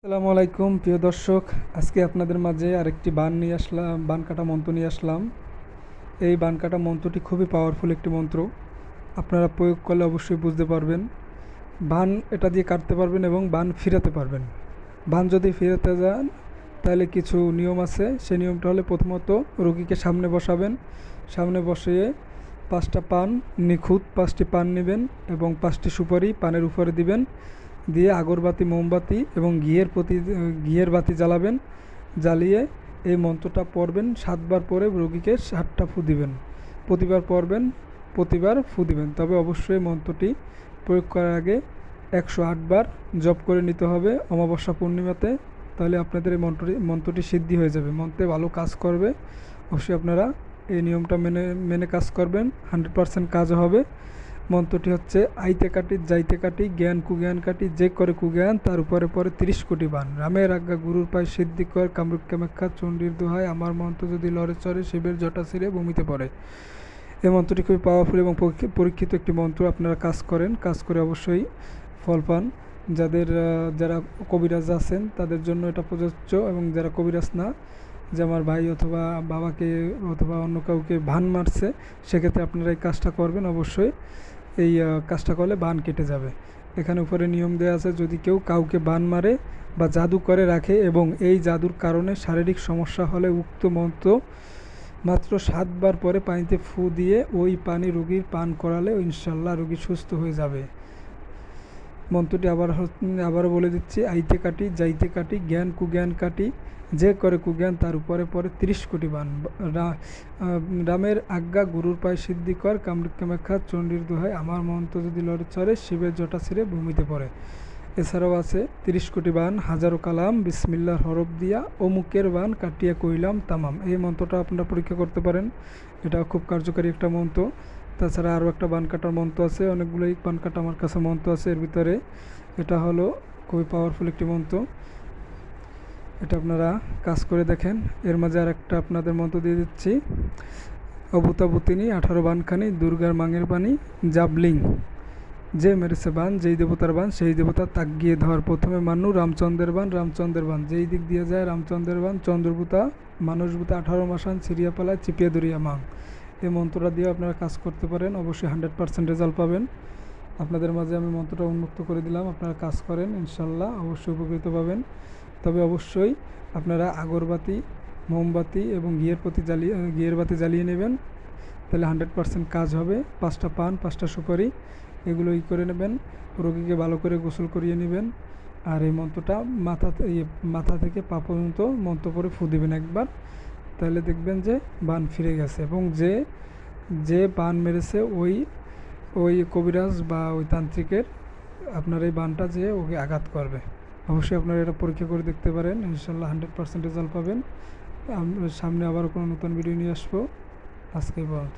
আসসালামু আলাইকুম প্রিয় দর্শক, আজকে আপনাদের মাঝে আরেকটি বান কাটা মন্ত্র নিয়ে আসলাম। এই বান কাটা মন্ত্রটি খুবই পাওয়ারফুল একটি মন্ত্র। আপনারা প্রয়োগ করলে অবশ্যই বুঝতে পারবেন। বান এটা দিয়ে কাটতে পারবেন এবং বান ফিরাতে পারবেন। বান যদি ফিরাতে যান তাহলে কিছু নিয়ম আছে। সেই নিয়মটা হলে প্রথমত রোগীকে সামনে বসাবেন, সামনে বসিয়ে 5টা পান, নিখুঁত 5টি পান নেবেন এবং 5টি সুপারি পানের উপরে দিবেন। দিয়ে আগরবাতি, মোমবাতি এবং ঘিয়ের বাতি জ্বালাবেন। জ্বালিয়ে এই মন্ত্রটা পড়বেন 7বার পরে রোগীকে 7টা ফু দিবেন। প্রতিবার পড়বেন, প্রতিবার ফু দিবেন। তবে অবশ্যই মন্ত্রটি প্রয়োগ করার আগে 108 বার জপ করে নিতে হবে অমাবস্যা পূর্ণিমাতে। তাহলে আপনাদের এই মন্ত্রটি সিদ্ধি হয়ে যাবে, মন্ত্রে ভালো কাজ করবে। অবশ্যই আপনারা এই নিয়মটা মেনে কাজ করবেন, 100% কাজ হবে। মন্ত্রটি হচ্ছে আইতে কাটি যাইতে কাটি জ্ঞান কুজ্ঞান কাটি যে করে কুজ্ঞান তার উপরে পরে 30 কোটি বান। রামের আজ্ঞা গুরুর পায় সিদ্ধি কর কামরূপ কামাখ্যা চণ্ডীর দোহায় আমার মন্ত্র যদি লড়ে চড়ে শিবের জটা ছিঁড়ে ভূমিতে পড়ে। এই মন্ত্রটি খুবই পাওয়ারফুল এবং পরীক্ষিত একটি মন্ত্র। আপনারা কাজ করে অবশ্যই ফল পান। যারা কবিরাজ আছেন তাদের জন্য এটা প্রযোজ্য, এবং যারা কবিরাজ না, যে আমার ভাই অথবা বাবাকে অথবা অন্য কাউকে বান মারছে, সেক্ষেত্রে আপনারা এই কাজটা করবেন। অবশ্যই এই কাজটা করলে বান কেটে যাবে। এখানে উপরে নিয়ম দেওয়া আছে, যদি কেউ কাউকে বান মারে বা জাদু করে রাখে এবং এই জাদুর কারণে শারীরিক সমস্যা হলে উক্ত মন্ত্র মাত্র 7বার পরে পানিতে ফু দিয়ে ওই পানি রোগীর পান করালে ইনশাল্লাহ রোগী সুস্থ হয়ে যাবে। মন্ত্রটি আবারও বলে দিচ্ছি, আইতে কাটি যাইতে কাটি জ্ঞান কুজ্ঞান কাটি যে করে কুজ্ঞান তার উপরে পরে 30 কোটি বান। রামের আজ্ঞা গুরুর পায় সিদ্ধি কর কামরূপ কামাখ্যা চণ্ডীর দোহায় আমার মন্ত্র যদি লড়ে চড়ে শিবের জটা ছিঁড়ে ভূমিতে পড়ে। এছাড়াও আছে 30 কোটি বান হাজারো কালাম বিসমিল্লাহর হরফ দিয়া অমুকের বান কাটিয়া কইলাম তামাম। এই মন্ত্রটা আপনারা পরীক্ষা করতে পারেন, এটা খুব কার্যকারী একটা মন্ত্র। তাছাড়া আরও একটা বান কাটার মন্ত্র আছে, অনেকগুলোই বান কাটা আমার কাছে মন্ত্র আছে। এর ভিতরে এটা হলো খুবই পাওয়ারফুল একটি মন্ত্র, এটা আপনারা কাজ করে দেখেন। এর মাঝে আর একটা আপনাদের মন্ত্র দিয়ে দিচ্ছি, অভূতাভূতিনী 18 বানখানি দুর্গার মাঙের পানি জাবলিং যে মেরেছে বান যেই দেবতার বান সেই দেবতা তাক গিয়ে ধর। প্রথমে মানু রামচন্দ্রের বান যেই দিক দিয়ে যায় রামচন্দ্রের বান চন্দ্রভূতা মানুষভূতা 18 মাসান ছিড়িয়া পালায় চিপিয়ে দরিয়া মাং। এই মন্ত্রটা দিয়ে আপনারা কাজ করতে পারেন, অবশ্যই 100% রেজাল্ট পাবেন। আপনাদের মাঝে আমি মন্ত্রটা উন্মুক্ত করে দিলাম, আপনারা কাজ করেন, ইনশাল্লাহ অবশ্যই উপকৃত পাবেন। তবে অবশ্যই আপনারা আগরবাতি, মোমবাতি এবং ঘিয়ের বাতি জ্বালিয়ে নেবেন, তাহলে 100% কাজ হবে। 5টা পান 5টা সুপারি এগুলো করে নেবেন, রোগীকে ভালো করে গোসল করিয়ে নেবেন। আর এই মন্ত্রটা মাথা থেকে পা পর্যন্ত মন্ত্র পরে ফু দিবেন একবার, তাহলে দেখবেন যে বান ফিরে গেছে। এবং যে বান মেরেছে ওই কবিরাজ বা ওই তান্ত্রিকের আপনার এই বানটা যে ওকে আঘাত করবে। অবশ্যই আপনারা এটা পরীক্ষা করে দেখতে পারেন, ইনশাল্লাহ 100% রেজাল্ট পাবেন। সামনে আবার কোনো নতুন ভিডিও নিয়ে আসবো। আজকে পর্যন্ত।